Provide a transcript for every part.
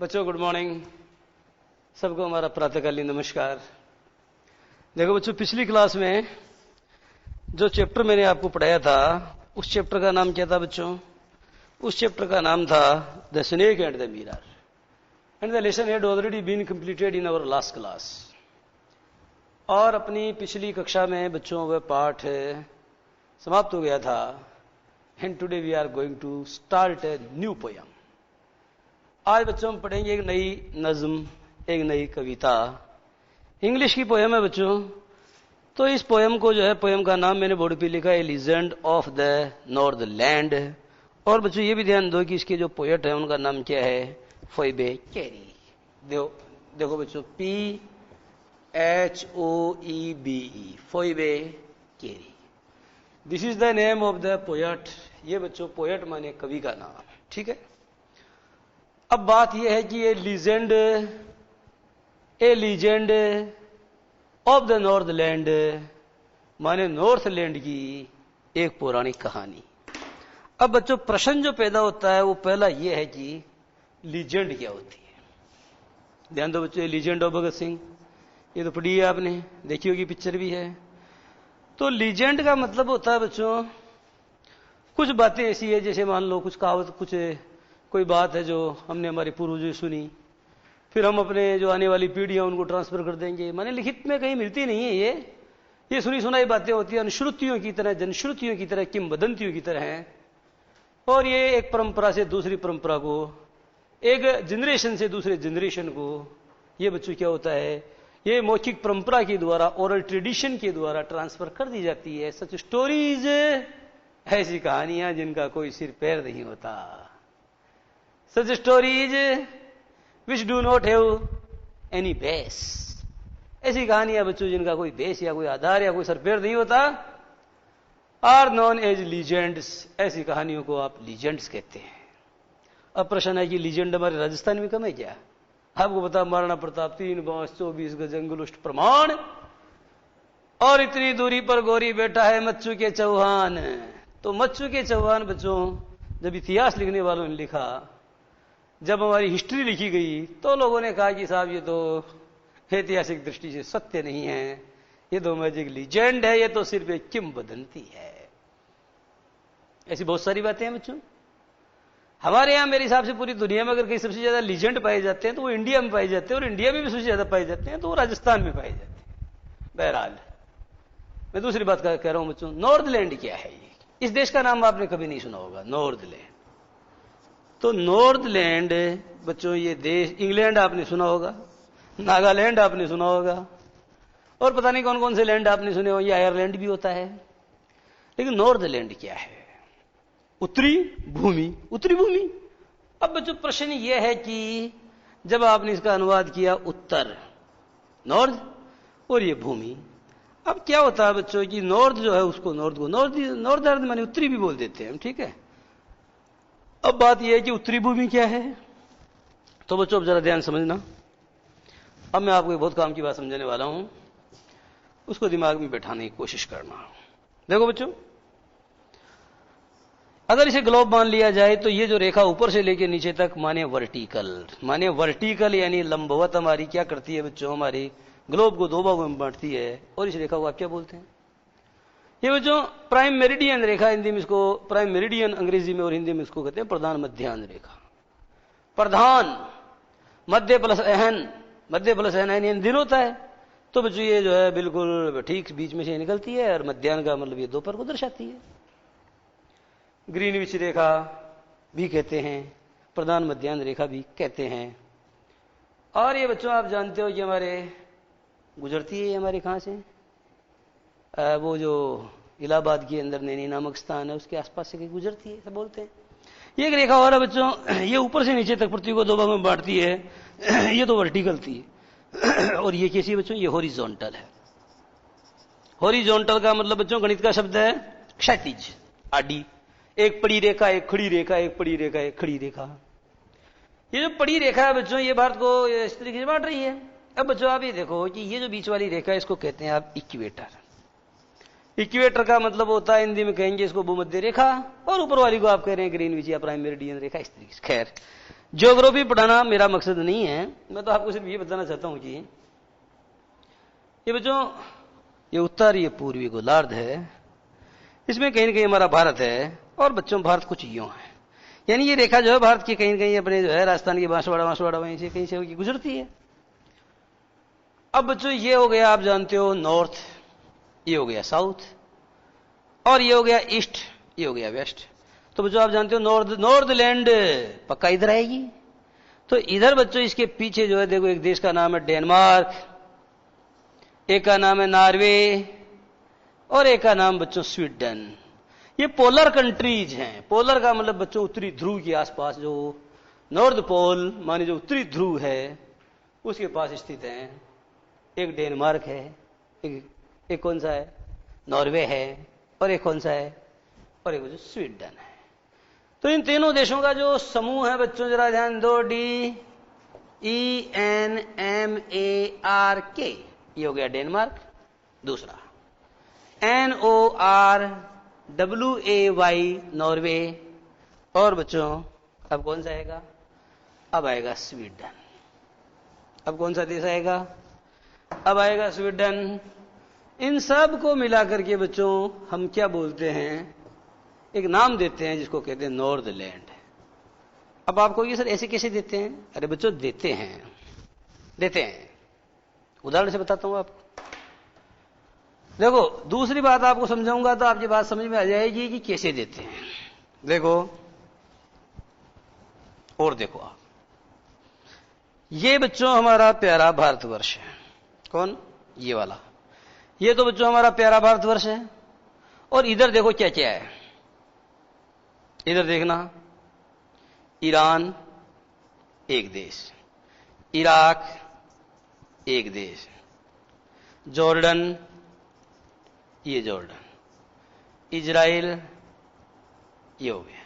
बच्चों good morning. सबको हमारा प्रातःकालीन नमस्कार। देखो बच्चों, पिछली क्लास में जो चैप्टर मैंने आपको पढ़ाया था उस चैप्टर का नाम क्या था बच्चों? उस चैप्टर का नाम था the snake and the mirror, and the lesson had already been completed in our last class. और अपनी पिछली कक्षा में बच्चों वह पाठ समाप्त हो गया था। And today we are going to start a new poem. आज बच्चों हम पढ़ेंगे एक नई नज्म, एक नई कविता। इंग्लिश की पोयम है बच्चों। तो इस पोयम को जो है, पोयम का नाम मैंने बोर्ड पे लिखा है legend of the north land. और बच्चों ये भी ध्यान दो कि इसके जो पोएट है उनका नाम क्या है? Phoebe Cary. देखो बच्चों, PHOEBE, Phoebe Cary. This is the name of the poet. ये बच्चों पोएट माने कवि का नाम, ठीक है। अब बात यह है कि ये legend of the north land माने नॉर्थ लैंड की एक पौराणिक कहानी। अब बच्चों प्रश्न जो पैदा होता है वो पहला ये है कि लीजेंड क्या होती है। ध्यान दो बच्चों, लीजेंड ऑफ भगत सिंह ये तो पढ़ी है आपने, देखी होगी, पिक्चर भी है। तो लीजेंड का मतलब होता है बच्चों, कुछ बातें ऐसी है जैसे मान लो कुछ कहावत, कुछ कोई बात है जो हमने हमारे पूर्वजों से सुनी, फिर हम अपने जो आने वाली पीढ़ियां उनको ट्रांसफर कर देंगे। माने लिखित में कहीं मिलती नहीं है ये सुनी सुनाई बातें होती हैं, अनुश्रुतियों की तरह, जनश्रुतियों की तरह, किंवदंतियों की तरह हैं। और ये एक परंपरा से दूसरी परंपरा को, एक जनरेशन से दूसरे जनरेशन को, ये बच्चों क्या होता है, ये मौखिक परंपरा के द्वारा, ओरल ट्रेडिशन के द्वारा ट्रांसफर कर दी जाती है। सच स्टोरीज, ऐसी कहानियां जिनका कोई सिर पैर नहीं होता। Such stories which do not have any base. ऐसी कहानियां बच्चों जिनका कोई बेस या कोई आधार या कोई सर पैर नहीं होता, आर नॉन एज लीजेंड्स। ऐसी कहानियों को आप लीजेंड्स कहते हैं। अब प्रश्न है कि लीजेंड हमारे राजस्थान में कम है क्या? आपको बता, महाराणा प्रताप 3 बांस 24 गज अंगुलिष्ठ प्रमाण, और इतनी दूरी पर गोरी बैठा है मच्छू के चौहान। तो मच्छू के चौहान बच्चों, जब इतिहास लिखने वालों ने लिखा, जब हमारी हिस्ट्री लिखी गई, तो लोगों ने कहा कि साहब ये तो ऐतिहासिक दृष्टि से सत्य नहीं है, ये तो मैजिक लीजेंड है, ये तो सिर्फ एक किंवदंती है। ऐसी बहुत सारी बातें हैं बच्चों। हमारे यहां मेरे हिसाब से पूरी दुनिया में अगर कहीं सबसे ज्यादा लीजेंड पाए जाते हैं तो वो इंडिया में पाए जाते हैं, और इंडिया में भी सबसे ज्यादा पाए जाते हैं तो वो राजस्थान में पाए जाते हैं। बहरहाल मैं दूसरी बात कह रहा हूं बच्चों, नॉर्थ लैंड क्या है? ये इस देश का नाम आपने कभी नहीं सुना होगा, नॉर्थ लैंड। तो नॉर्थ लैंड बच्चों, ये देश, इंग्लैंड आपने सुना होगा, नागालैंड आपने सुना होगा, और पता नहीं कौन कौन से लैंड आपने सुने होंगे, आयरलैंड भी होता है। लेकिन नॉर्थ लैंड क्या है? उत्तरी भूमि। उत्तरी भूमि। अब बच्चों प्रश्न यह है कि जब आपने इसका अनुवाद किया उत्तर, नॉर्थ, और ये भूमि, अब क्या होता है बच्चों कि नॉर्थ जो है उसको, नॉर्थ अर्थ माने उत्तरी भी बोल देते हैं हम, ठीक है। अब बात यह है कि उत्तरी भूमि क्या है। तो बच्चों अब जरा ध्यान समझना। अब मैं आपको बहुत काम की बात समझाने वाला हूं, उसको दिमाग में बैठाने की कोशिश करना। देखो बच्चों, अगर इसे ग्लोब मान लिया जाए तो ये जो रेखा ऊपर से लेके नीचे तक माने वर्टिकल यानी लंबवत हमारी क्या करती है बच्चों, हमारी ग्लोब को 2 भागों में बांटती है। और इस रेखा को आप क्या बोलते हैं? ये बच्चों प्राइम मेरिडियन रेखा, हिंदी में इसको प्राइम मेरिडियन अंग्रेजी में, और हिंदी में इसको कहते हैं प्रधान मध्याह्न रेखा। प्रधान, मध्य प्लस अहन, मध्य प्लस अहन दिन होता है। तो बच्चों ये जो है बिल्कुल ठीक बीच में से निकलती है, और मध्याह्न का मतलब ये दोपहर को दर्शाती है। ग्रीनविच रेखा भी कहते हैं, प्रधान मध्याह्न रेखा भी कहते हैं। और ये बच्चों आप जानते हो कि हमारे गुजरती है हमारे कहां से, वो जो इलाहाबाद के अंदर नैनी नामक स्थान है उसके आसपास से कहीं गुजरती है, ऐसा बोलते हैं। ये एक रेखा और है बच्चों, ये ऊपर से नीचे तक पृथ्वी को 2 भागों में बांटती है। ये तो वर्टिकल थी। और ये कैसी बच्चों? ये हॉरिजॉन्टल है। हॉरिजॉन्टल का मतलब बच्चों गणित का शब्द है क्षैतिज, आडी। एक पड़ी रेखा, एक खड़ी रेखा, एक पड़ी रेखा, एक खड़ी रेखा। ये जो पड़ी रेखा है बच्चों, ये भारत को इस तरीके से बांट रही है। अब बच्चों आप ये देखो कि ये जो बीच वाली रेखा है इसको कहते हैं आप इक्वेटर। इक्वेटर का मतलब होता है, हिंदी में कहेंगे इसको भूमध्य रेखा, और ऊपर वाली को आप कह रहे हैं ग्रीनविच या प्राइम मेरिडियन रेखा, इस तरीके से। खैर ज्योग्राफी पढ़ाना मेरा मकसद नहीं है, मैं तो आपको सिर्फ ये बताना चाहता हूं कि ये बच्चों, ये उत्तर ये पूर्वी गोलार्ध है, इसमें कहीं ना कहीं हमारा भारत है। और बच्चों भारत कुछ यूं है, यानी ये रेखा जो है भारत की कहीं ना कहीं अपने जो है राजस्थान की बांसवाड़ा वहीं से कहीं से गुजरती है। अब बच्चों ये हो गया, आप जानते हो नॉर्थ, ये हो गया साउथ, और ये हो गया ईस्ट, ये हो गया वेस्ट। तो बच्चों आप जानते हो नॉर्थ लैंड पक्का इधर आएगी। तो इधर बच्चों इसके पीछे जो है देखो, एक देश का नाम है डेनमार्क, एक का नाम है नॉर्वे, और एक का नाम बच्चों स्वीडन। ये पोलर कंट्रीज हैं। पोलर का मतलब बच्चों उत्तरी ध्रुव के आसपास, जो नॉर्थ पोल माने जो उत्तरी ध्रुव है उसके पास स्थित हैं। एक डेनमार्क है, एक कौन सा है, नॉर्वे है, और एक कौन सा है, और एक स्वीडन है। तो इन तीनों देशों का जो समूह है बच्चों, जरा ध्यान दो, DENMARK, ये हो गया डेनमार्क। दूसरा NORWAY नॉर्वे, और बच्चों अब कौन सा आएगा, अब आएगा स्वीडन। अब कौन सा देश आएगा, अब आएगा स्वीडन। इन सब को मिलाकर के बच्चों हम क्या बोलते हैं, एक नाम देते हैं जिसको कहते हैं नॉर्थ लैंड। अब आपको ये सर ऐसे कैसे देते हैं, अरे बच्चों देते हैं उदाहरण से बताता हूं आपको। देखो दूसरी बात आपको समझाऊंगा तो आपकी बात समझ में आ जाएगी कि कैसे देते हैं। देखो और देखो आप, ये बच्चों हमारा प्यारा भारतवर्ष है। कौन, ये वाला, ये तो बच्चों हमारा प्यारा भारतवर्ष है। और इधर देखो क्या क्या है, इधर देखना, ईरान एक देश, इराक एक देश, जॉर्डन, ये जॉर्डन, इजराइल, ये हो गया।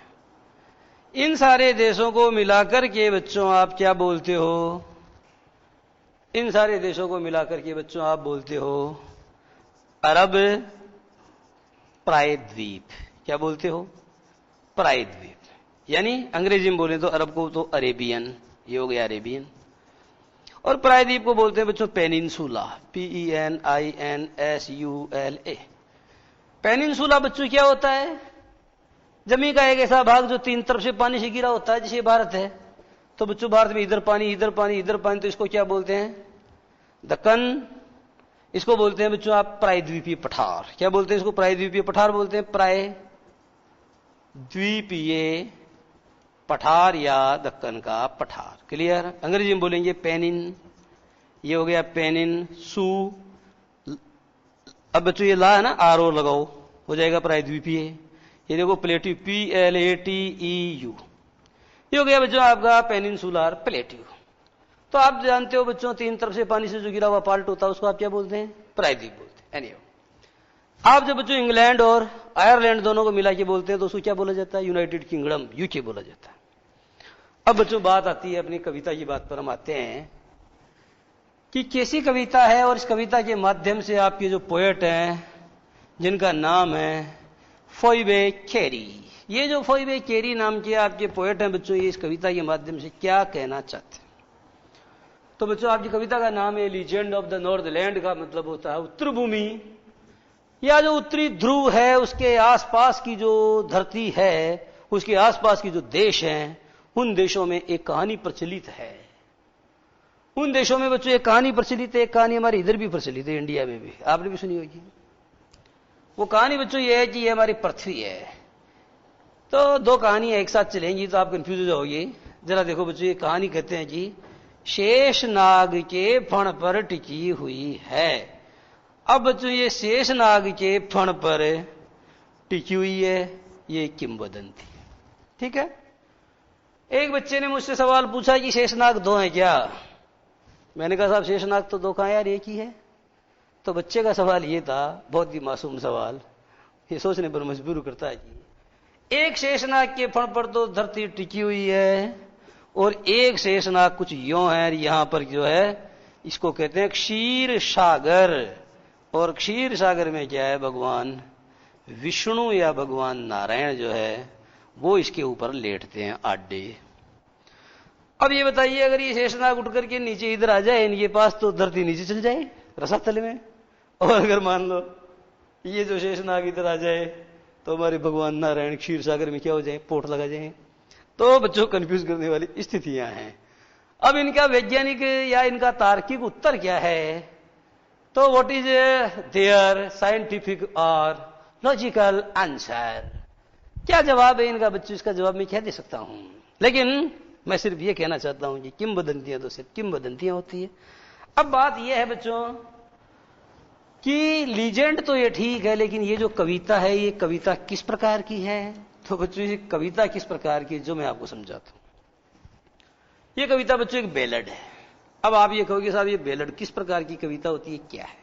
इन सारे देशों को मिलाकर के बच्चों आप क्या बोलते हो, इन सारे देशों को मिलाकर के बच्चों आप बोलते हो अरब प्रायद्वीप। क्या बोलते हो, प्रायद्वीप। यानी अंग्रेजी में बोले तो अरब को तो अरेबियन, ये हो गया अरेबियन। और प्रायद्वीप को बोलते हैं बच्चों पेनिनसुला, PENINSULA। पेनिनसुला बच्चों क्या होता है, जमीन का एक ऐसा भाग जो तीन तरफ से पानी से घिरा होता है, जैसे भारत है। तो बच्चों भारत में इधर पानी इधर पानी इधर पानी, तो इसको क्या बोलते हैं, दक्कन। इसको बोलते हैं बच्चों आप प्रायद्वीपीय पठार। क्या बोलते हैं इसको, प्रायद्वीपीय पठार बोलते हैं, प्रायद्वीपीय पठार या दक्कन का पठार। क्लियर, अंग्रेजी में बोलेंगे पेनिन, ये हो गया पेनिन सू। अब बच्चों ये ला है ना, आर ओ लगाओ, हो जाएगा प्रायद्वीपीय। ये देखो प्लेट्यू, PLATEU, ये हो गया बच्चों आपका पेनिनसुलर प्लेट्यू। तो आप जानते हो बच्चों तीन तरफ से पानी से जो घिरा हुआ पार्ट होता है उसको आप क्या बोलते हैं, प्रायद्वीप बोलते हैं। एनीवे, आप जब बच्चों इंग्लैंड और आयरलैंड दोनों को मिला के बोलते हैं तो उसको क्या बोला जाता है, यूनाइटेड किंगडम, यूके बोला जाता है। अब बच्चों बात आती है अपनी कविता की बात पर, हम आते हैं कि कैसी कविता है। और इस कविता के माध्यम से आपके जो पोएट हैं जिनका नाम है फोइबे कैरी, ये जो फोइबे कैरी नाम के आपके पोएट हैं बच्चों, ये इस कविता के माध्यम से क्या कहना चाहते हैं। तो बच्चों आपकी कविता का नाम है legend of the north land, का मतलब होता है उत्तर भूमि, या जो उत्तरी ध्रुव है उसके आसपास की जो धरती है, उसके आसपास की जो देश हैं, उन देशों में एक कहानी प्रचलित है। उन देशों में बच्चों एक कहानी प्रचलित है, एक कहानी हमारी इधर भी प्रचलित है, इंडिया में भी आपने भी सुनी होगी। वो कहानी बच्चों ये है कि ये हमारी पृथ्वी है। तो दो कहानियां एक साथ चलेंगी तो आप कंफ्यूज हो जाओगे। जरा देखो बच्चों, ये कहानी कहते हैं कि शेषनाग के फण पर टिकी हुई है। अब बच्चों ये शेषनाग के फण पर टिकी हुई है, ये किंवदंती, ठीक है। एक बच्चे ने मुझसे सवाल पूछा कि शेषनाग दो हैं क्या। मैंने कहा साहब शेषनाग तो दो कहां यार, एक ही है। तो बच्चे का सवाल ये था, बहुत ही मासूम सवाल, ये सोचने पर मजबूर करता है कि एक शेषनाग के फण पर तो धरती टिकी हुई है और एक शेषनाग कुछ यों है, यहां पर जो है इसको कहते हैं क्षीर सागर। और क्षीर सागर में क्या है, भगवान विष्णु या भगवान नारायण जो है वो इसके ऊपर लेटते हैं आडे। अब ये बताइए, अगर ये शेषनाग उठ करके नीचे इधर आ जाए इनके पास, तो धरती नीचे चल जाए रसातल में। और अगर मान लो ये जो शेषनाग इधर आ जाए, तो हमारे भगवान नारायण क्षीर सागर में क्या हो जाए, पोट लगा जाए। तो बच्चों कंफ्यूज करने वाली स्थितियां हैं। अब इनका वैज्ञानिक या इनका तार्किक उत्तर क्या है? तो व्हाट इज देयर साइंटिफिक और लॉजिकल आंसर? क्या जवाब है इनका बच्चों? इसका जवाब मैं क्या दे सकता हूं, लेकिन मैं सिर्फ ये कहना चाहता हूं कि किंवदंतियां तो सिर्फ किंवदंतियां होती है। अब बात यह है बच्चों कि लीजेंड तो ये ठीक है, लेकिन ये जो कविता है, ये कविता किस प्रकार की है? तो बच्चों ये कविता किस प्रकार की, जो मैं आपको समझाता हूं। ये कविता बच्चों एक बेलड है। अब आप ये कहोगे साहब ये बेलड किस प्रकार की कविता होती है, क्या है?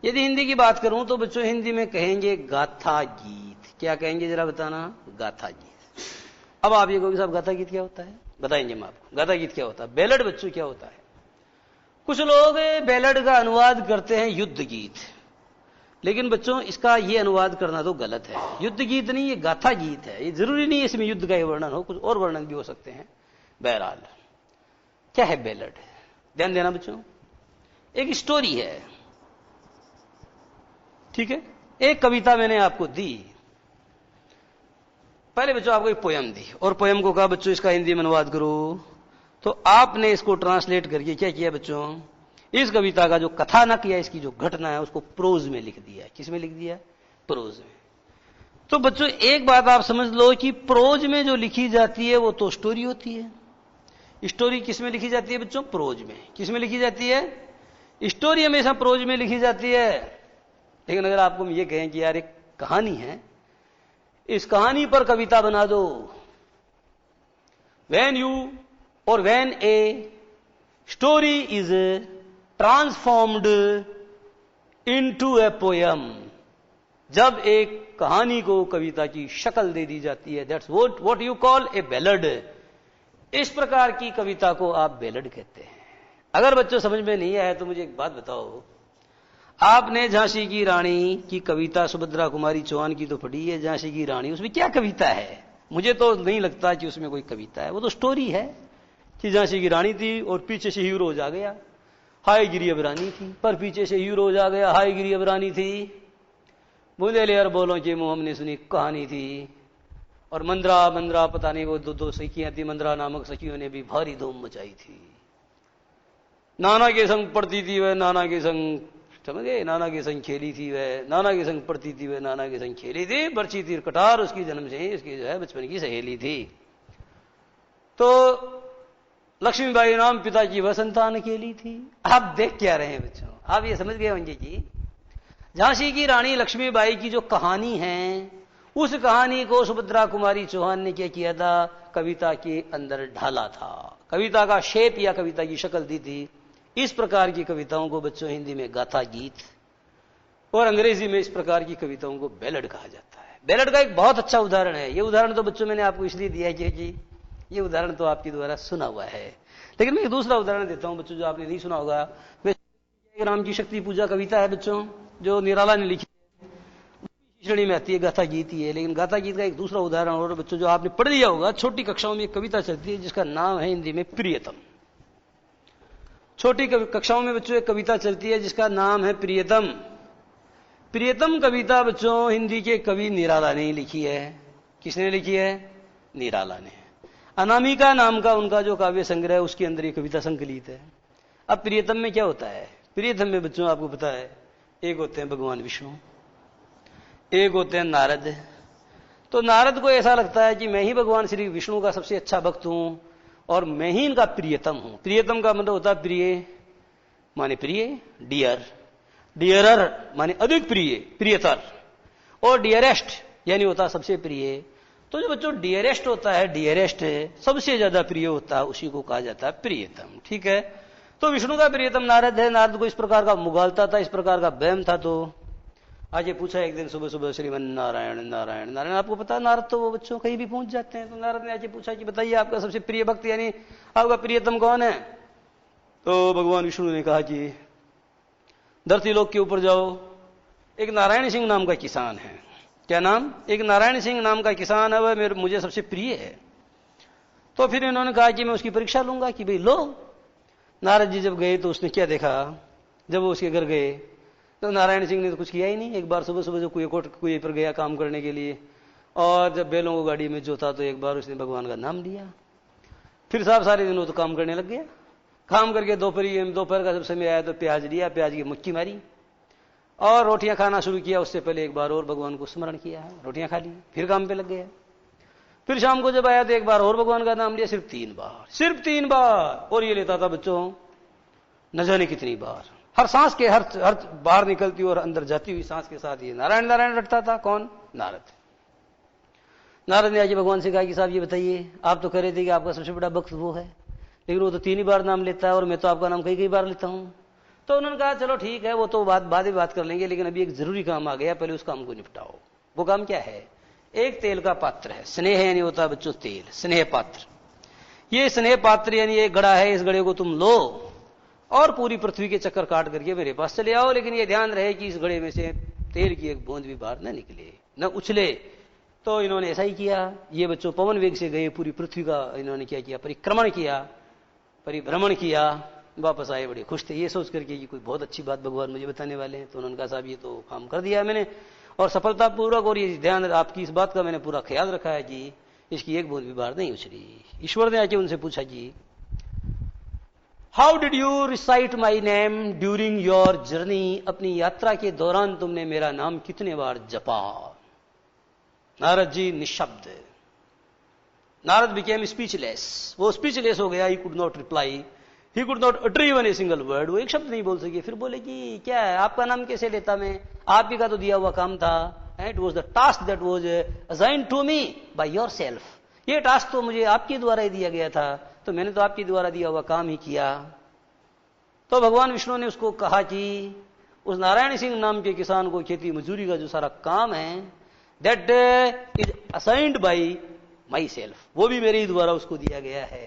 यदि हिंदी की बात करूं तो बच्चों हिंदी में कहेंगे गाथा गीत। क्या कहेंगे जरा बताना? गाथा गीत। अब आप ये कहोगे साहब गाथा गीत क्या होता है? बताएंगे हम आपको गाथा गीत क्या होता है। बेलड बच्चों क्या होता है? कुछ लोग बेलड का अनुवाद करते हैं युद्ध गीत, लेकिन बच्चों इसका ये अनुवाद करना तो गलत है। युद्ध गीत नहीं, ये गाथा गीत है। ये जरूरी नहीं है इसमें युद्ध का ही वर्णन हो, कुछ और वर्णन भी हो सकते हैं। बहरहाल क्या है बेलड? ध्यान देना बच्चों, एक स्टोरी है, ठीक है। एक कविता मैंने आपको दी, पहले बच्चों आपको एक पोयम दी, और पोयम को कहा बच्चों इसका हिंदी में अनुवाद करो। तो आपने इसको ट्रांसलेट करके क्या किया बच्चों? इस कविता का जो कथानक या इसकी जो घटना है उसको प्रोज में लिख दिया। किस में लिख दिया? प्रोज में। तो बच्चों एक बात आप समझ लो कि प्रोज में जो लिखी जाती है वो तो स्टोरी होती है। स्टोरी किस में लिखी जाती है बच्चों? प्रोज में। किस में लिखी जाती है? स्टोरी हमेशा प्रोज में लिखी जाती है। लेकिन अगर आपको हम ये कहें कि यार एक कहानी है, इस कहानी पर कविता बना दो, व्हेन यू और when a story is transformed into A poem, जब एक कहानी को कविता की शक्ल दे दी जाती है, दैट्स व्हाट यू कॉल ए बेलड। इस प्रकार की कविता को आप बेलड कहते हैं। अगर बच्चों समझ में नहीं आया तो मुझे एक बात बताओ, आपने झांसी की रानी की कविता सुभद्रा कुमारी चौहान की तो पढ़ी है, झांसी की रानी, उसमें क्या कविता है? मुझे तो नहीं लगता कि उसमें कोई कविता है। वो तो स्टोरी है कि झांसी की रानी थी और पीछे से हीरोज आ गया, हाय गिरी अब रानी थी, पर पीछे से हीरोज आ गया, हाय गिरी अब रानी थी। बुंदेले और बोलों के मुंह हमने सुनी कहानी थी। और मंद्रा मंद्रा पता नहीं वो दो सखियां थी, मंद्रा नामक सखियों ने भी भारी धूम मचाई थी। नाना के संग पढ़ती थी वह, नाना के संग, समझ गए, नाना के संग खेली थी वह, नाना के संग पढ़ती थी वह, नाना के संग खेली थी। बरछी तीर कटार उसकी जन्म से ही इसकी जो है बचपन की सहेली थी। तो लक्ष्मीबाई नाम पिता की वह संतान अकेली थी। आप देख क्या रहे हैं बच्चों? आप ये समझ गए होंगे कि झांसी की रानी लक्ष्मीबाई की जो कहानी है, उस कहानी को सुभद्रा कुमारी चौहान ने क्या किया था? कविता के अंदर ढाला था, कविता का शेप या कविता की शक्ल दी थी। इस प्रकार की कविताओं को बच्चों हिंदी में गाथा गीत और अंग्रेजी में इस प्रकार की कविताओं को बेलड कहा जाता है। बेलड का एक बहुत अच्छा उदाहरण है। ये उदाहरण तो बच्चों मैंने आपको इसलिए दिया है कि ये उदाहरण तो आपके द्वारा सुना हुआ है, लेकिन मैं एक दूसरा उदाहरण देता हूं बच्चों जो आपने नहीं सुना होगा। राम की शक्ति पूजा कविता है बच्चों, जो निराला ने लिखी श्रेणी में आती है, गाथा गीत ही है। लेकिन गाथा गीत का एक दूसरा उदाहरण और बच्चों जो आपने पढ़ लिया होगा, छोटी कक्षाओं में एक कविता चलती है जिसका नाम है हिंदी में प्रियतम। छोटी कक्षाओं में बच्चों एक कविता चलती है जिसका नाम है प्रियतम। प्रियतम कविता बच्चों हिंदी के कवि निराला ने लिखी है। किसने लिखी है? निराला ने। अनामिका नाम का उनका जो काव्य संग्रह है उसके अंदर ये कविता संकलित है। अब प्रियतम में क्या होता है? प्रियतम में बच्चों आपको पता है, एक होते हैं भगवान विष्णु, एक होते हैं नारद। तो नारद को ऐसा लगता है कि मैं ही भगवान श्री विष्णु का सबसे अच्छा भक्त हूं और मैं ही इनका प्रियतम हूं। प्रियतम का मतलब होता है प्रिय माने प्रिय, डियर, डियरर माने अधिक प्रिय, प्रियतर, और डियरेस्ट यानी होता है सबसे प्रिय। तो जो बच्चों डियरेस्ट होता है, डियरेस्ट सबसे ज्यादा प्रिय होता है, उसी को कहा जाता है प्रियतम। ठीक है, तो विष्णु का प्रियतम नारद है। नारद को इस प्रकार का मुगालता था, इस प्रकार का वहम था। तो आज ये पूछा एक दिन सुबह सुबह, श्रीमन नारायण नारायण नारायण। आपको पता नारद तो वो बच्चों कहीं भी पहुंच जाते हैं। तो नारद ने आज ये पूछा कि बताइए आपका सबसे प्रिय भक्त यानी आपका प्रियतम कौन है? तो भगवान विष्णु ने कहा कि धरती लोक के ऊपर जाओ, एक नारायण सिंह नाम का किसान है। क्या नाम? एक नारायण सिंह नाम का किसान है, वह मुझे सबसे प्रिय है। तो फिर इन्होंने कहा कि मैं उसकी परीक्षा लूंगा कि भाई लो। नारद जी जब गए तो उसने क्या देखा, जब वो उसके घर गए तो नारायण सिंह ने तो कुछ किया ही नहीं। एक बार सुबह सुबह जो कुएं पर गया काम करने के लिए, और जब बैलों को गाड़ी में जोता तो एक बार उसने भगवान का नाम लिया। फिर साहब सारे दिन वो तो काम करने लग गया। काम करके दोपहर का जब समय आया तो प्याज लिया, प्याज की मुक्की मारी और रोटियां खाना शुरू किया। उससे पहले एक बार और भगवान को स्मरण किया, रोटियां खा ली, फिर काम पे लग गया। फिर शाम को जब आया तो एक बार और भगवान का नाम लिया, सिर्फ 3 बार, सिर्फ 3 बार। और ये लेता था बच्चों न जाने कितनी बार, हर सांस के हर बाहर निकलती और अंदर जाती हुई सांस के साथ ये नारायण नारायण रटता था। कौन? नारद। नारद ने आके भगवान से कहा कि साहब ये बताइए, आप तो कह रहे थे कि आपका सबसे बड़ा भक्त वो है, लेकिन वो तो 3 ही बार नाम लेता है और मैं तो आपका नाम कई बार लेता हूं। तो उन्होंने कहा चलो ठीक है, वो तो बाद में बात कर लेंगे, लेकिन अभी एक जरूरी काम आ गया, पहले उस काम को निपटाओ। वो काम क्या है? एक तेल का पात्र है, स्नेह यानी होता है बच्चों तेल, स्नेह पात्र। ये स्नेह पात्र यानी एक गड़ा है, इस गड़े को तुम लो और पूरी पृथ्वी के चक्कर काट करके मेरे पास चले आओ, लेकिन ये ध्यान रहे कि इस गड़े में से तेल की एक बूंद भी बाहर न निकले, न उछले। तो इन्होंने ऐसा ही किया। ये बच्चों पवन वेग से गए, पूरी पृथ्वी का इन्होंने क्या किया, परिक्रमण किया, परिभ्रमण किया, वापस आए बड़े खुश थे, ये सोच करके कि कोई बहुत अच्छी बात भगवान मुझे बताने वाले हैं। तो उन्होंने कहा साहब ये तो काम कर दिया है मैंने और सफलतापूर्वक, और ये ध्यान आपकी इस बात का मैंने पूरा ख्याल रखा है कि इसकी एक बूंद भी बाहर नहीं उछली। ईश्वर ने आके उनसे पूछा जी how did you recite my name during your journey, अपनी यात्रा के दौरान तुमने मेरा नाम कितने बार जपा? नारद जी निशब्द। नारद बिकेम स्पीचलेस, वो स्पीचलेस हो गया। He could not reply, he could not utter even a single word, वो एक शब्द नहीं बोल सके। फिर बोले कि क्या है, आपका नाम कैसे लेता मैं, आप ही का तो दिया हुआ काम था। It was the task that was assign to me by yourself, ये टास्क तो मुझे आपके द्वारा ही दिया गया था, तो मैंने तो आपके द्वारा दिया हुआ काम ही किया। तो भगवान विष्णु ने उसको कहा कि उस नारायण सिंह नाम के किसान को खेती मजदूरी का जो सारा काम है that is assigned by my self, वो भी मेरे ही द्वारा उसको दिया गया है।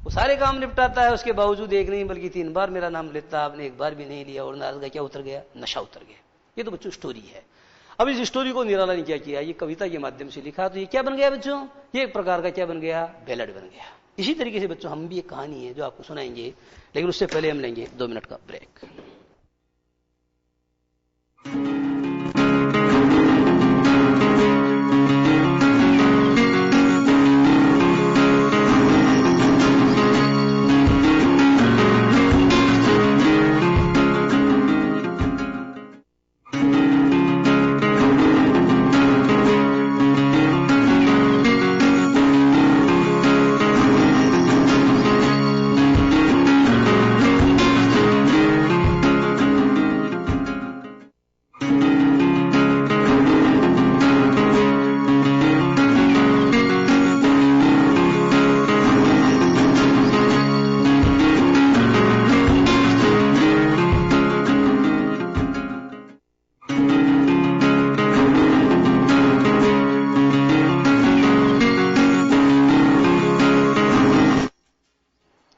वो सारे काम निपटाता है, उसके बावजूद एक नहीं बल्कि 3 बार मेरा नाम लेता, आपने एक बार भी नहीं लिया। और नारद का क्या उतर गया? नशा उतर गया। ये तो बच्चों स्टोरी है। अब इस स्टोरी को निराला ने क्या किया, ये कविता के माध्यम से लिखा। तो ये क्या बन गया बच्चों? ये एक प्रकार का क्या बन गया? बैलेड बन गया। इसी तरीके से बच्चों हम भी एक कहानी है जो आपको सुनाएंगे, लेकिन उससे पहले हम लेंगे 2 मिनट का ब्रेक।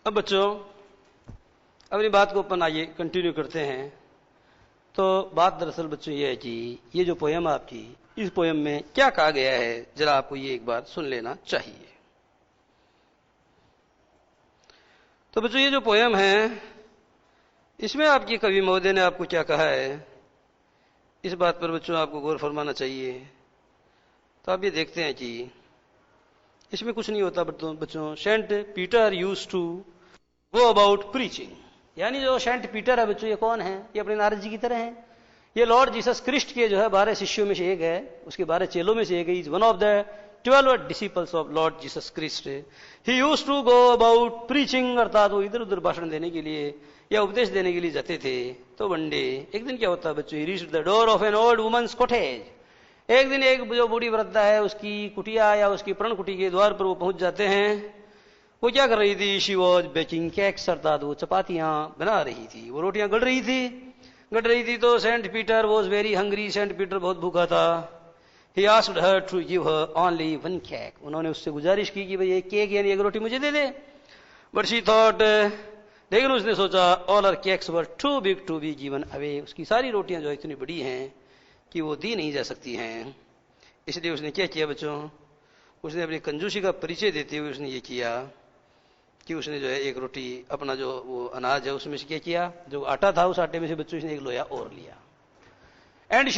अब बच्चों अपनी बात को अपन आइए कंटिन्यू करते हैं। तो बात दरअसल बच्चों ये है कि ये जो पोयम आपकी, इस पोयम में क्या कहा गया है जरा आपको ये एक बार सुन लेना चाहिए। तो बच्चों ये जो पोयम है इसमें आपकी कवि महोदय ने आपको क्या कहा है, इस बात पर बच्चों आपको गौर फरमाना चाहिए। तो आप ये देखते हैं कि इसमें कुछ नहीं होता बच्चों। Saint Peter used to go about preaching, यानी जो सेंट पीटर है बच्चों, ये कौन है? ये अपने नारद जी की तरह है। ये लॉर्ड जीसस क्रिस्ट के जो है 12 शिष्यों में से एक है, उसके 12 चेलों में से एक है। Is one of the 12 disciples of Lord Jesus Christ. He used to go about preaching, अर्थात वो इधर उधर भाषण देने के लिए या उपदेश देने के लिए जाते थे। तो वन डे, एक दिन क्या होता है बच्चों, he reached the door of an old woman's cottage. एक दिन एक जो बूढ़ी वृद्धा है उसकी कुटिया या उसकी प्रण कुटी के द्वार पर वो पहुंच जाते हैं। वो क्या कर रही थी? शी वॉज बेकिंग केक्स, अर्थात वो चपातियां बना रही थी, वो रोटियां गढ़ रही थी। तो Saint Peter was very hungry, Saint Peter बहुत भूखा था। He asked her to give her only 1 cake, उन्होंने उससे गुजारिश की कि भाई एक केक यानी एक रोटी मुझे दे दे। बट शी थॉट, लेकिन उसने सोचा all her cakes were too big to be given away, उसकी सारी रोटियां जो इतनी बड़ी हैं कि वो दी नहीं जा सकती हैं। इसलिए उसने क्या किया बच्चों, उसने अपनी कंजूसी का परिचय देते हुए उसने ये किया कि उसने जो है एक रोटी अपना जो वो अनाज है उसमें से क्या किया, जो आटा था उस आटे में से बच्चों ने एक लोया और लिया, and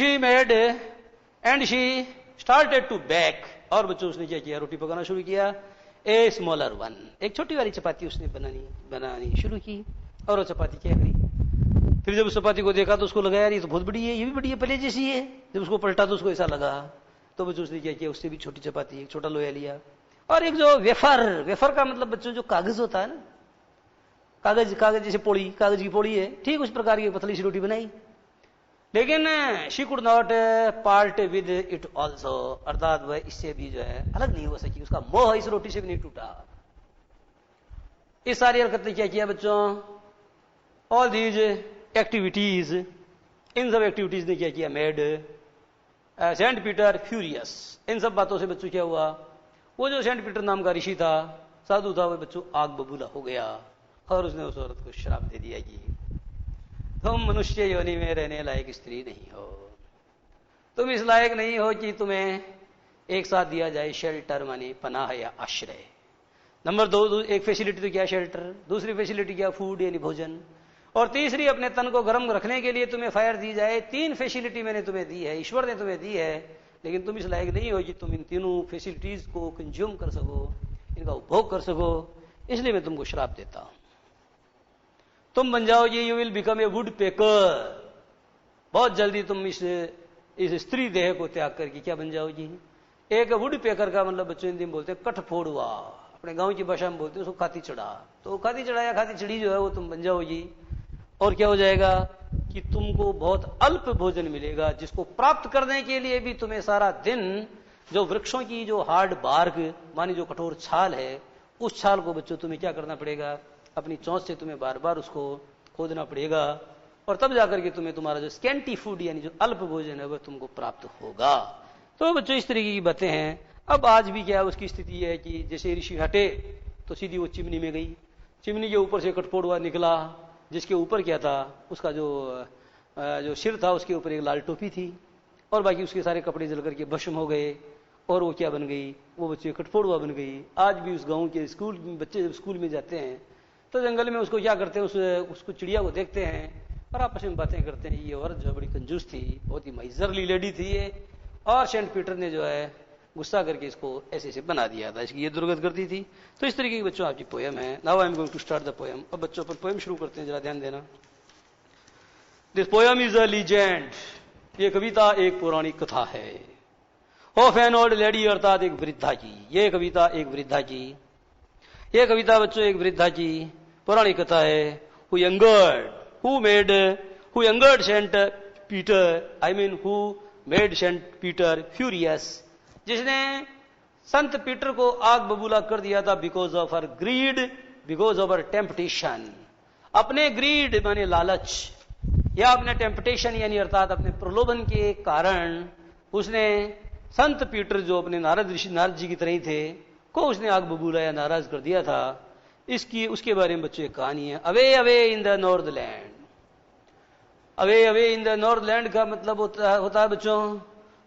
she started to bake, और बच्चों उसने क्या किया, रोटी पकाना शुरू किया। ए स्मॉलर वन, एक छोटी वाली चपाती उसने बनानी शुरू की, और वो चपाती क्या करी, फिर जब उस चपाती को देखा तो उसको लगा यार ये तो बहुत बड़ी है, ये भी बड़ी है, पहले जैसी है। जब उसको पलटा तो उसको ऐसा लगा, तो बच्चों उसने क्या किया, उससे भी छोटी चपाती एक छोटा लोया लिया, और एक जो वेफर का मतलब बच्चों जो कागज होता है ना, कागज जैसे पोड़ी, कागज की पोड़ी है, ठीक उस प्रकार की पतली सी रोटी बनाई। लेकिन she could not part with it also, अर्थात वह इससे भी जो है अलग नहीं हो सकी, उसका मोह इस रोटी से भी नहीं टूटा। इस सारी हरकत ने क्या किया बच्चों, ऑल दीज एक्टिविटीज, इन सब एक्टिविटीज ने क्या किया, मेड सेंट पीटर फ्यूरियस। इन सब बातों से बच्चों क्या हुआ, वो जो सेंट पीटर नाम का ऋषि था, साधु था, वो बच्चों आग बबूला हो गया, और उसने उस औरत को श्राप दे दिया कि तुम मनुष्य योनि में रहने लायक स्त्री नहीं हो, तुम इस लायक नहीं हो कि तुम्हें एक साथ दिया जाए शेल्टर, माने पनाह या आश्रय। नंबर 2, एक फैसिलिटी तो क्या शेल्टर, दूसरी फैसिलिटी क्या फूड यानी भोजन, और तीसरी अपने तन को गर्म रखने के लिए तुम्हें फायर दी जाए। 3 फैसिलिटी मैंने तुम्हें दी है, ईश्वर ने तुम्हें दी है, लेकिन तुम इस लायक नहीं हो कि तुम इन तीनों फैसिलिटीज को कंज्यूम कर सको, इनका उपभोग कर सको, इसलिए मैं तुमको श्राप देता हूं। तुम बन जाओगे, you will become a would picker, बहुत जल्दी तुम इस स्त्री देह को त्याग करके क्या बन जाओगी, एक वुड पेकर का मतलब बच्चों हिंदी में बोलते हैं कठफोड़ुआ, अपने गांव की भाषा में बोलते हैं उसको खाती चढ़ा। तो खाती चढ़ा या खाती चढ़ी जो है वो तुम बन जाओगी, और क्या हो जाएगा कि तुमको बहुत अल्प भोजन मिलेगा, जिसको प्राप्त करने के लिए भी तुम्हें सारा दिन जो वृक्षों की जो हार्ड बार्क मानी जो कठोर छाल है, उस छाल को बच्चों तुम्हें क्या करना पड़ेगा, अपनी चोंच से तुम्हें बार बार उसको खोदना पड़ेगा, और तब जाकर के तुम्हें तुम्हारा जो स्कैंटी फूड यानी जो अल्प भोजन है वह तुमको प्राप्त होगा। तो बच्चों इस तरीके की बातें हैं। अब आज भी क्या उसकी स्थिति है कि जैसे ऋषि हटे तो सीधी वो चिमनी में गई, चिमनी के ऊपर से कठफोड़ुआ निकला, जिसके ऊपर क्या था, उसका जो सिर था उसके ऊपर एक लाल टोपी थी, और बाकी उसके सारे कपड़े जल करके भस्म हो गए, और वो क्या बन गई, वो बच्चे कठफोड़ुआ बन गई। आज भी उस गांव के स्कूल बच्चे जब स्कूल में जाते हैं तो जंगल में उसको क्या करते हैं, उसको चिड़िया को देखते हैं और आपस में बातें करते हैं, ये औरत जो बड़ी कंजूस थी, बहुत ही माइजरली लेडी थी ये, और सेंट पीटर ने जो है गुस्सा करके इसको ऐसे ऐसे बना दिया था, इसकी ये दुर्गत कर दी थी। तो इस तरीके की बच्चों आपकी पोयम है। Now I am going to start the poem. अब बच्चों पर पोयम शुरू करते हैं, जरा ध्यान देना। This poem is a legend, ये कविता एक पौराणिक कथा है, ऑफ एन ओल्ड लेडी, अर्थात एक वृद्धा की। ये कविता एक वृद्धा की, ये कविता बच्चों एक वृद्धा की पौराणिक कथा है। Who angered saint Peter, I mean who made saint Peter furious, जिसने संत पीटर को आग बबूला कर दिया था, because of her greed, because of her temptation, अपने ग्रीड माने लालच, या अपने टेम्पटेशन यानी अर्थात अपने प्रलोभन के कारण उसने संत पीटर जो अपने नारद जी की तरह ही थे को उसने आग बबूला या नाराज कर दिया था। इसकी उसके बारे में बच्चों एक कहानी है। Away away in the north land, away away in the north land का मतलब होता है बच्चों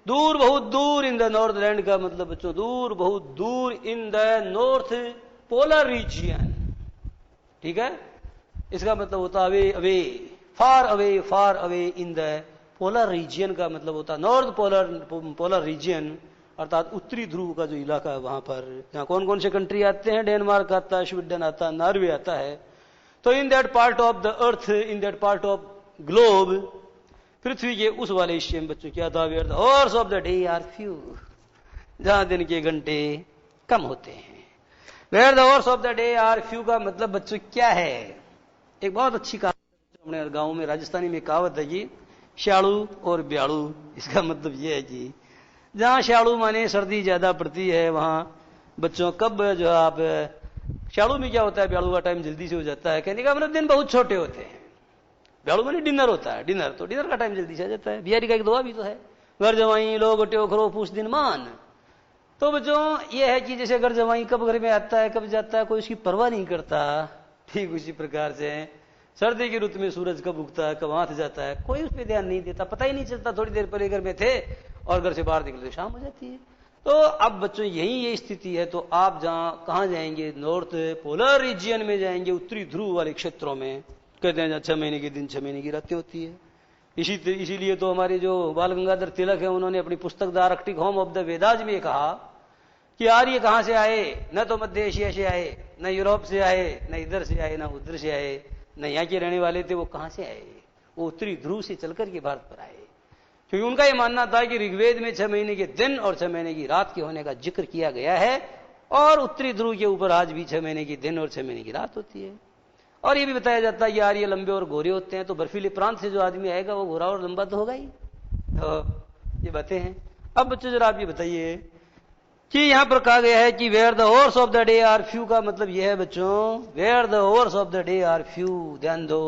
दूर, बहुत दूर। इन द नॉर्थ लैंड का मतलब बच्चों दूर, बहुत दूर। In the north polar region, ठीक है, इसका मतलब होता है away, far away in the polar region का मतलब होता है नॉर्थ पोलर रीजियन, अर्थात उत्तरी ध्रुव का जो इलाका है वहां पर, जहां कौन कौन से कंट्री आते हैं, डेनमार्क आता है, स्वीडन आता है, नॉर्वे आता है। तो in that part of the earth, in that part of globe, पृथ्वी के उस वाले हिस्से में बच्चों क्या था, where the hours of the day are few, जहां दिन के घंटे कम होते हैं। Where the hours of the day are few का मतलब बच्चों क्या है, एक बहुत अच्छी कहावत अपने गांव में राजस्थानी में कहावत है कि श्यालू और ब्यालू। इसका मतलब यह है कि जहां श्यालू माने सर्दी ज्यादा पड़ती है, वहां बच्चों कब जो आप श्यालू में क्या होता है, ब्यालू का टाइम जल्दी से हो जाता है, कहने का मतलब दिन बहुत छोटे होते हैं। ब्यालू माने डिनर होता है, डिनर, तो डिनर का टाइम जल्दी से आ जाता है। बिहारी का एक दुआ भी तो है, घर जवाई लोग ट्यो खरो पूछ दिन मान। तो बच्चों ये है कि जैसे घर जवाई कब घर में आता है कब जाता है कोई उसकी परवाह नहीं करता, ठीक उसी प्रकार से सर्दी की ऋतु में सूरज कब उगता है कब हाथ जाता है कोई उस पर ध्यान नहीं देता, पता ही नहीं चलता। थोड़ी देर पहले घर में थे और घर से बाहर निकलते शाम हो जाती है। तो अब बच्चों यही ये स्थिति है। तो आप कहां जाएंगे, नॉर्थ पोलर रीजियन में जाएंगे, उत्तरी ध्रुव वाले क्षेत्रों में। कहते हैं 6 महीने के दिन 6 महीने की रातें होती है। इसीलिए तो हमारे जो बाल गंगाधर तिलक है, उन्होंने अपनी पुस्तक the Arctic home of the Vedas में कहा कि आर्य कहां से आए, न तो मध्य एशिया से आए, न यूरोप से आए, न इधर से आए, न उधर से आए, न यहाँ के रहने वाले थे। वो कहां से आए, वो उत्तरी ध्रुव से चलकर के भारत पर आए। क्योंकि उनका यह मानना था कि ऋग्वेद में 6 महीने के दिन और 6 महीने की रात के होने का जिक्र किया गया है, और उत्तरी ध्रुव के ऊपर आज भी 6 महीने के दिन और 6 महीने की रात होती है। और ये भी बताया जाता है कि आर्य लंबे और गोरे होते हैं, तो बर्फीले प्रांत से जो आदमी आएगा वो गोरा और लंबा तो होगा ही। तो ये बातें हैं। अब बच्चों जरा आप ये बताइए कि यहां पर कहा गया है कि where the hours of the day are few का मतलब यह है बच्चों, where the hours of the day are few. ध्यान दो,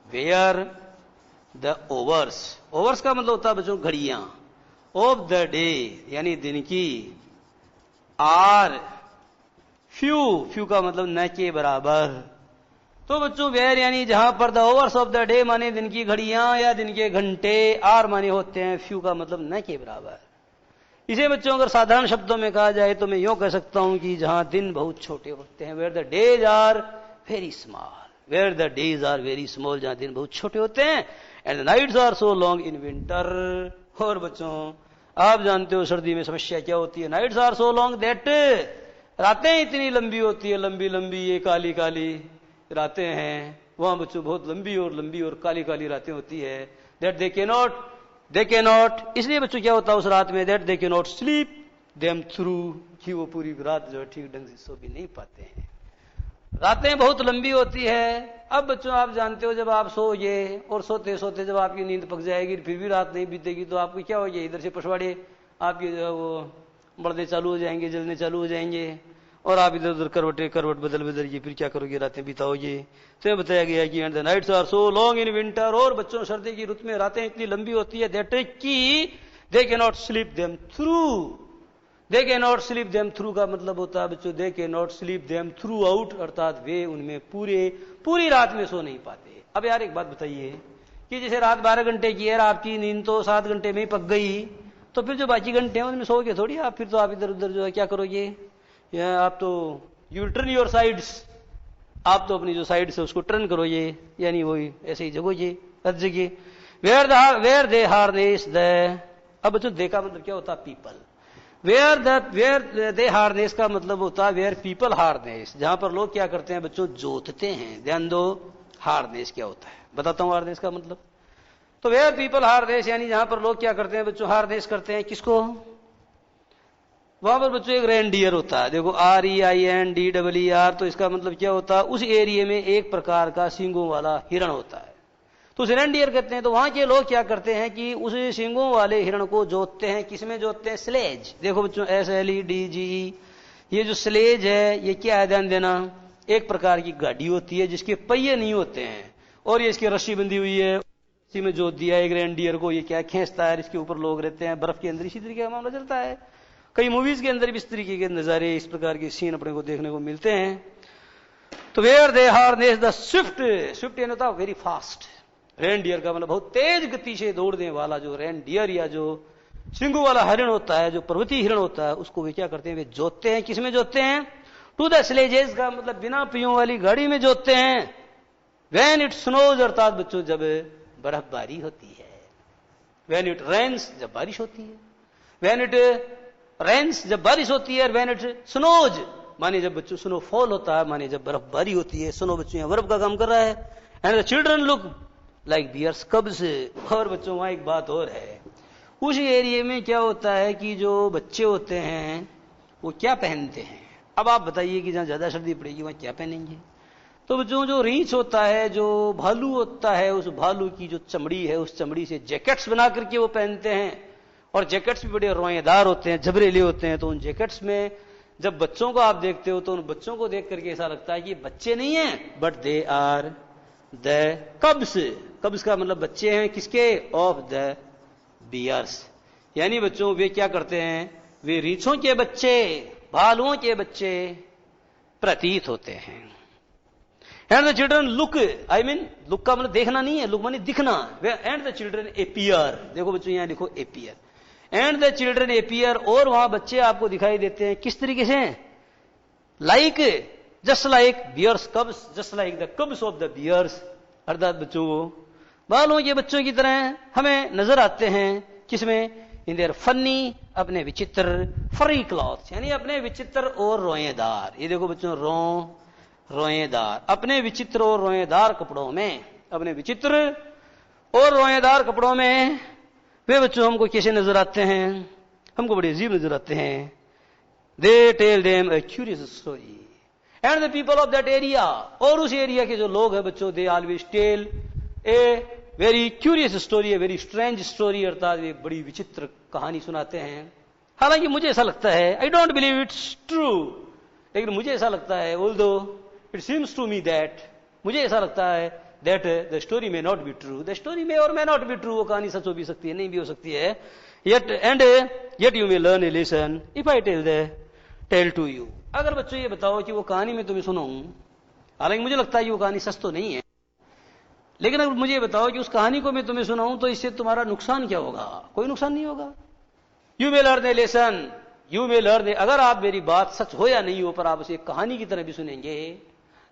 वेयर द ओवर्स, ओवर्स का मतलब होता है बच्चों घड़ियां, ऑफ द डे यानी दिन की, आर फ्यू, फ्यू का मतलब न के बराबर। तो बच्चों वेयर यानी जहां पर the overs of the day माने दिन की घड़ियां या दिन के घंटे, आर माने होते हैं फ्यू का मतलब न के बराबर। इसे बच्चों अगर साधारण शब्दों में कहा जाए तो मैं यूं कह सकता हूं कि जहां दिन बहुत छोटे होते हैं, where the days are very small, where the days are very small, जहां दिन बहुत छोटे होते हैं, and the nights are so long in winter. और बच्चों आप जानते हो सर्दी में समस्या क्या होती है, nights are so long that, रातें इतनी लंबी होती है, लंबी लंबी ये काली काली रातें हैं वहां बच्चों, बहुत लंबी और काली काली रातें होती है। दैट दे के नॉट, इसलिए बच्चों क्या होता है उस रात में, दैट दे के नॉट स्लीप देम थ्रू, कि वो पूरी रात जो है ठीक ढंग से सो भी नहीं पाते हैं, रातें बहुत लंबी होती है। अब बच्चों आप जानते हो जब आप सोओगे और सोते सोते जब आपकी नींद पक जाएगी फिर भी रात नहीं बीतेगी, तो आपको क्या होगी, इधर से पछवाड़े आपके जो वो बढ़ने चालू हो जाएंगे, जलने चालू हो जाएंगे, और आप इधर उधर करवट बदल के फिर क्या करोगे, रातें बिताओगे। तो बताया गया कि and the nights are so long in winter, और बच्चों सर्दी की ऋतु में रातें इतनी लंबी होती है, दैट की they can not sleep them through, they can not sleep them through का मतलब होता है बच्चों they can not sleep them through out, अर्थात वे उनमें पूरी रात में सो नहीं पाते। अब यार एक बात बताइए कि जैसे रात 12 घंटे की है, आपकी नींद तो 7 घंटे में ही पक गई, तो फिर जो बाकी घंटे हैं उनमें सोओगे थोड़ी आप, फिर तो आप इधर उधर जो है क्या करोगे, या आप तो यू टर्न योर साइड्स, आप तो अपनी जो साइड से उसको टर्न करोगे, यानी वही ऐसे ही जगोगे हर जगह। वेयर दे हार्नेस द, अब बच्चों दे का मतलब क्या होता है, पीपल, वेयर दे हार्नेस का मतलब होता है वेयर पीपल हार्नेस, जहां पर लोग क्या करते हैं बच्चों, जोतते हैं। ध्यान दो, हार्नेस क्या होता है बताता हूं, हार्नेस का मतलब, तो वेयर पीपल हार्नेस यानी जहां पर लोग क्या करते हैं बच्चों, हार्नेस करते हैं किसको, वहां पर बच्चों एक रेनडियर होता है, देखो REINDER, तो इसका मतलब क्या होता है, उस एरिया में एक प्रकार का सींगों वाला हिरण होता है, तो उसे रेनडियर कहते हैं। तो वहां के लोग क्या करते हैं कि उस सींगों वाले हिरण को जोतते हैं, किसमें जोतते हैं, स्लेज। देखो बच्चों SLEDGE, ये जो स्लेज है ये क्या है, ध्यान देना, एक प्रकार की गाड़ी होती है जिसके पहिए नहीं होते हैं, और ये इसकी रस्सी बंधी हुई है, रस्सी में जोत दिया एक रेनडियर को, ये क्या खींचता है, इसके ऊपर लोग रहते हैं, बर्फ के अंदर इसी तरीके का मामला चलता है। कई मूवीज के अंदर भी इस तरीके के नजारे, इस प्रकार के सीन अपने को देखने को मिलते हैं। तो where they harness the swift, swift यानी होता है वेरी फास्ट, रेनडियर का मतलब बहुत तेज गति से दौड़ने वाला जो रेनडियर या जो सिंगू वाला हरिण होता है, जो पर्वतीय हिरण होता है, उसको वे क्या करते हैं, वे जोतते हैं, किसमें जोतते हैं, टू द स्लेजेस का मतलब बिना पहियों वाली गाड़ी में जोतते हैं। व्हेन इट स्नोज, अर्थात बच्चों जब बर्फबारी होती है, व्हेन इट रेन्स, जब बारिश होती है, व्हेन इट रेन्स, जब बारिश होती है, व्हेन इट स्नोज माने जब बच्चों स्नोफॉल होता है, माने जब बर्फबारी होती है, स्नो बच्चों यहां बर्फ का काम कर रहा है। And the children look like bears cubs, और बच्चों वहां एक बात और है, उस एरिया में क्या होता है कि जो बच्चे होते हैं वो क्या पहनते हैं। अब आप बताइए कि जहां ज्यादा सर्दी पड़ेगी वहां क्या पहनेंगे, तो बच्चों जो रीछ होता है, जो भालू होता है, उस भालू की जो चमड़ी है, उस चमड़ी से जैकेट्स बना करके वो पहनते हैं, और जैकेट्स भी बड़े रोएदार होते हैं, झबरेले होते हैं। तो उन जैकेट्स में जब बच्चों को आप देखते हो तो उन बच्चों को देख करके ऐसा लगता है कि बच्चे नहीं हैं, but they are the cubs, cubs का मतलब बच्चे हैं, किसके, ऑफ द बियर्स, यानी बच्चों वे क्या करते हैं, वे रीछों के बच्चे, भालुओं के बच्चे प्रतीत होते हैं। And the children look, I mean look का मतलब देखना नहीं है, लुक माने दिखना, एंड द चिल्ड्रन एपियर, देखो बच्चों यहां लिखो appear, and the children appear, और वहां बच्चे आपको दिखाई देते हैं किस तरीके से, like just like bears cubs, just like the cubs of the bears, अर्थात बच्चों को बालों के बच्चों की तरह हमें नजर आते हैं। किसमें, इन देयर फनी, अपने विचित्र, फरी क्लॉथ यानी अपने विचित्र और रोएदार, ये देखो बच्चों रोएदार, अपने विचित्र और रोएदार कपड़ों में, अपने विचित्र और रोएदार कपड़ों में वे बच्चों हमको कैसे नजर आते हैं, हमको बड़े अजीब नजर आते हैं। They tell them a curious story and the people of that area, और उस एरिया के जो लोग हैं बच्चों, they always tell a very curious story, a very strange story, अर्थात एक बड़ी विचित्र कहानी सुनाते हैं। हालांकि मुझे ऐसा लगता है, I don't believe it's true, लेकिन मुझे ऐसा लगता है, although it seems to me that, मुझे ऐसा लगता है that the story may not be true, the story may or may not be true, वो कहानी सच हो भी सकती है, नहीं भी हो सकती है। Yet you may learn a lesson if I tell to you, अगर बच्चों ये बताओ कि वो कहानी मैं तुम्हें सुनाऊं, हालांकि मुझे लगता है कि वो कहानी सच तो नहीं है, लेकिन अगर मुझे बताओ कि उस कहानी को मैं तुम्हें सुनाऊं तो इससे तुम्हारा नुकसान क्या होगा, कोई नुकसान नहीं होगा। You may learn a lesson, you may learn, अगर आप मेरी बात सच हो या नहीं हो पर आप उसे एक कहानी की तरह भी सुनेंगे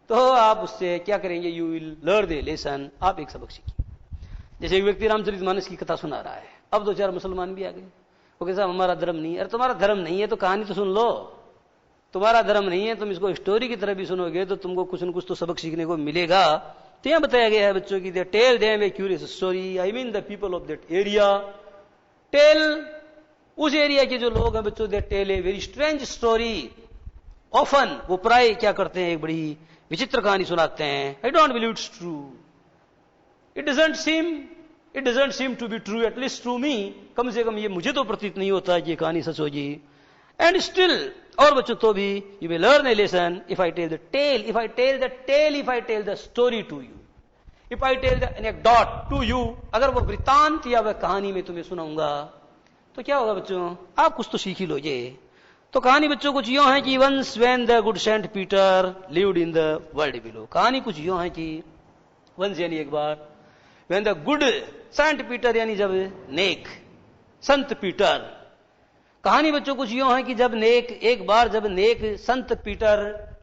तो आप उससे क्या करेंगे, you will learn a lesson, आप एक सबक सीखेंगे। जैसे एक व्यक्ति रामचरितमानस की कथा सुना रहा है, अब दो चार मुसलमान भी आ गए, वो कहते हैं हमारा धर्म नहीं है। अरे तुम्हारा धर्म नहीं है तो कहानी तो सुन लो, तुम्हारा धर्म नहीं है, तुम इसको स्टोरी की तरह भी सुनोगे तो तुमको कुछ न कुछ तो सबक सीखने को मिलेगा। तो यहां बताया गया है बच्चों की, they tell them a curious story, I mean the people of that area, tell, उस एरिया के जो लोग हैं बच्चों, they tell a very strange story, often, वो प्राय क्या करते हैं, एक बड़ी विचित्र कहानी सुनाते हैं। I don't believe it's true, it doesn't seem to be true, at least to me, कम से कम ये मुझे तो प्रतीत नहीं होता कि ये कहानी सच होगी। एंड स्टिल, और बच्चों तो भी, you may learn a lesson if I tell the tale, if I tell the story to you, if I tell the anecdote to you, अगर वो वृत्तांत या वह कहानी में तुम्हें सुनाऊंगा तो क्या होगा बच्चों, आप कुछ तो सीख ही लोगे। तो कहानी बच्चों कुछ यूं है कि once when the good saint Peter lived in the world below, कहानी कुछ यूं है कि वंस यानी एक बार, when the good saint Peter यानी जब नेक संत पीटर, कहानी बच्चों कुछ यूं है कि जब नेक, एक बार जब नेक संत पीटर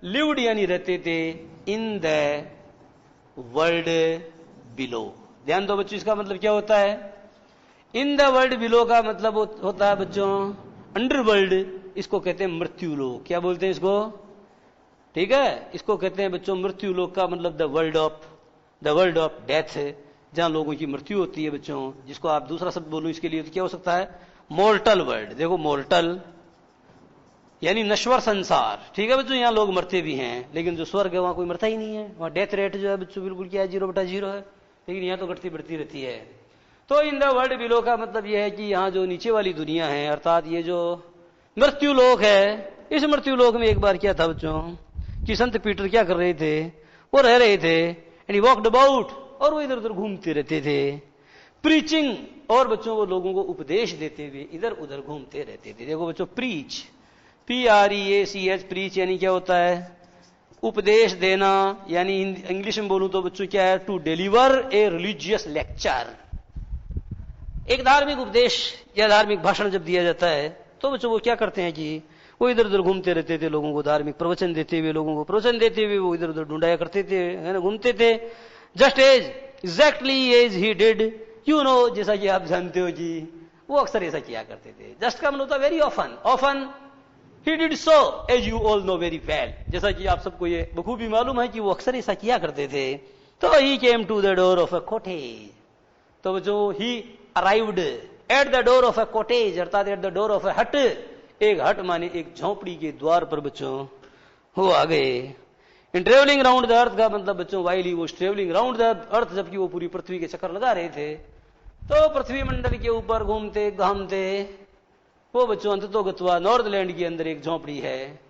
लिव्ड यानी रहते थे इन द वर्ल्ड बिलो। ध्यान दो बच्चों, इसका मतलब क्या होता है, इन द वर्ल्ड बिलो का मतलब होता है बच्चों अंडरवर्ल्ड, इसको कहते हैं मृत्यु लोक। क्या बोलते हैं इसको, ठीक है, इसको कहते हैं बच्चों मृत्यु लोक का मतलब द वर्ल्ड ऑफ डेथ, जहां लोगों की मृत्यु होती है बच्चों, जिसको आप दूसरा शब्द बोलो इसके लिए तो क्या हो सकता है, मोर्टल वर्ल्ड। देखो मोर्टल यानी नश्वर संसार, ठीक है बच्चों, यहां लोग मरते भी हैं लेकिन जो स्वर्ग है वहां कोई मरता ही नहीं है, वहां डेथ रेट जो है बच्चों बिल्कुल क्या है, 0/0 है, लेकिन यहां तो घटती बढ़ती रहती है। तो इन द वर्ल्ड बिलो का मतलब यह है कि यहां जो नीचे वाली दुनिया है, अर्थात ये जो मृत्यु लोक है, इस मृत्यु लोक में एक बार क्या था बच्चों कि संत पीटर क्या कर रहे थे, वो रह रहे थे, एंड ही वॉक्ड अबाउट, और वो इधर उधर घूमते रहते थे, प्रीचिंग, और बच्चों वो लोगों को उपदेश देते हुए इधर उधर घूमते रहते थे। देखो बच्चों, प्रीच, PREACH, प्रीच यानी क्या होता है, उपदेश देना, यानी इंग्लिश में बोलूं तो बच्चों क्या है, to deliver a religious lecture, एक धार्मिक उपदेश या धार्मिक भाषण जब दिया जाता है तो बच्चों वो क्या करते हैं कि वो इधर उधर घूमते रहते थे, लोगों को धार्मिक प्रवचन देते हुए, लोगों को प्रवचन देते हुए वो इधर उधर ढूंढाया करते थे, है ना, घूमते थे। Just exactly as he did, you know, जैसा कि आप जानते हो कि वो अक्सर ऐसा किया करते थे। जस्ट का मतलब होता है very often, he did so as you all know very well, जैसा कि आप सबको ये बखूबी मालूम है कि वो अक्सर ऐसा किया करते थे। तो he came to the door of a cottage, तो जो he arrived at the door of a cottage, अर्थात at the door of a hut, एक हट माने एक झोंपड़ी के द्वार पर बच्चों वो आ गए। इन ट्रेवलिंग राउंड द अर्थ का मतलब बच्चों while he was travelling round the earth, जबकि वो पूरी पृथ्वी के चक्कर लगा रहे थे, तो पृथ्वी मंडल के ऊपर घूमते घामते वो बच्चों अंततोगत्वा नॉर्थ लैंड के अंदर एक झोंपड़ी है,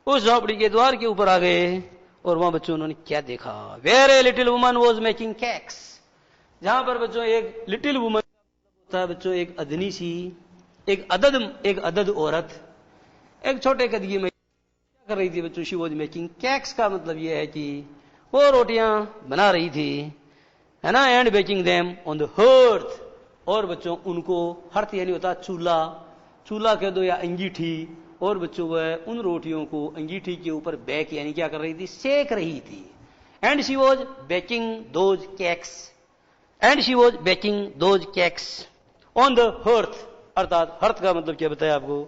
उस झोंपड़ी के द्वार के ऊपर आ गए, और वहां बच्चों उन्होंने क्या देखा, where a little woman was making cakes, जहां पर बच्चों एक लिटिल वुमन होता है बच्चों एक अदनी सी, एक अदद औरत एक छोटे कदगी में क्या कर रही थी बच्चों, शी वॉज मेकिंग केक्स का मतलब यह है कि वो रोटियां बना रही थी, है ना, and baking them on the hearth, और बच्चों उनको हर्थ यानी होता चूल्हा, चूल्हा कह दो या अंगीठी, और बच्चों वह उन रोटियों को अंगीठी के ऊपर बेक यानी क्या कर रही थी, सेक रही थी। And she was baking those cakes, and she was baking those cakes on the hearth, अर्थात हर्थ का मतलब क्या बताया आपको,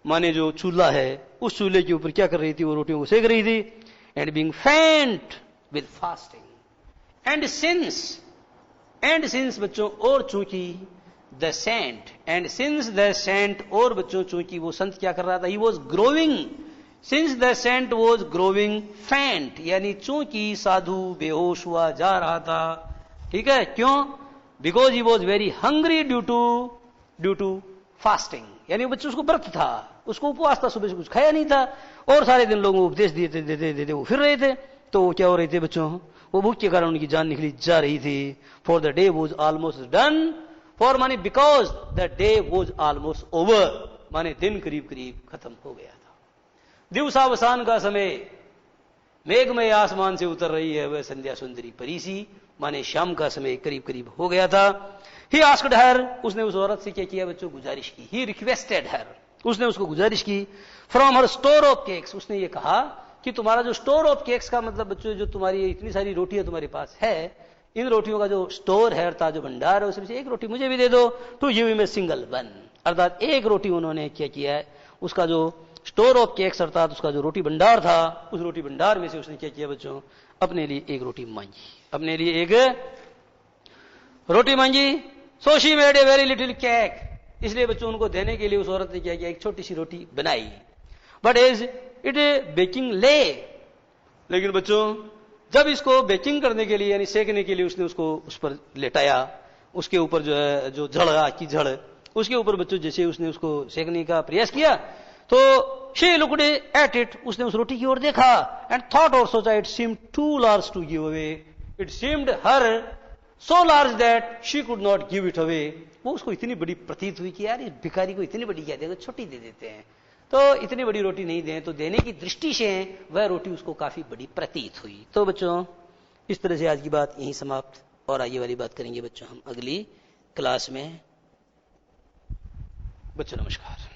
माने जो चूल्हा है उस चूल्हे के ऊपर क्या कर रही थी, वो रोटियों को सेक रही थी। And being faint with fasting, and since बच्चों और चूंकि the saint, and since the saint और बच्चों चूंकि वो संत क्या कर रहा था, he was growing, since the saint was growing faint, यानी चूंकि साधु बेहोश हुआ जा रहा था। ठीक है, क्यों, because he was very hungry due to fasting, यानी बच्चों उसको व्रत था, उसको उपवास था, सुबह से कुछ खाया नहीं था, और सारे दिन लोगों को उपदेश देते वो फिर रहे थे, तो वो क्या हो रहे थे बच्चों, वो भूख के कारण उनकी जान निकली जा रही थी। For the day was almost done, for माने because the day was almost over, माने दिन करीब करीब खत्म हो गया था। दिवसावसान का समय, मेघमय आसमान से उतर रही है वह संध्या सुंदरी परीसी, माने शाम का समय करीब करीब हो गया था। ही आस्क्ड हर, उसने उस औरत से क्या किया बच्चों, गुजारिश की। ही रिक्वेस्टेड हर, उसने उसको गुजारिश की। From her store of cakes, उसने ये कहा कि तुम्हारा जो स्टोर ऑफ केक्स का मतलब बच्चों, जो तुम्हारी इतनी सारी रोटियां तुम्हारे पास है, इन रोटियों का जो स्टोर है अर्थात जो भंडार है, उसमें से एक रोटी मुझे भी दे दो, to give him a single one, अर्थात एक रोटी उन्होंने क्या किया है, उसका जो स्टोर ऑफ केक्स अर्थात उसका जो रोटी भंडार था, उस रोटी भंडार में से उसने क्या किया बच्चों, अपने लिए एक रोटी मांगी, अपने लिए एक रोटी मांगी। So she made a very little cake, इसलिए बच्चों उनको देने के लिए उस औरत ने क्या किया, एक छोटी सी रोटी बनाई। बट एज इट बेकिंग ले, लेकिन बच्चों जब इसको बेकिंग करने के लिए यानी सेकने के लिए उसने उसको उस पर लेटाया, उसके ऊपर जो है जो जड़ आग की जड़, उसके ऊपर बच्चों जैसे उसने उसको सेकने का प्रयास किया, तो शी लुक्ड एट इट, उसने उस रोटी की ओर देखा, एंड थॉट और सोचा, it seemed too large to give away, it seemed her so large that she could not give it away, वो उसको इतनी बड़ी प्रतीत हुई कि यार इस भिखारी को इतनी बड़ी क्या देंगे, छोटी दे देते हैं, तो इतनी बड़ी रोटी नहीं दें, तो देने की दृष्टि से वह रोटी उसको काफी बड़ी प्रतीत हुई। तो बच्चों इस तरह से आज की बात यहीं समाप्त, और आगे वाली बात करेंगे बच्चों हम अगली क्लास में। बच्चों नमस्कार।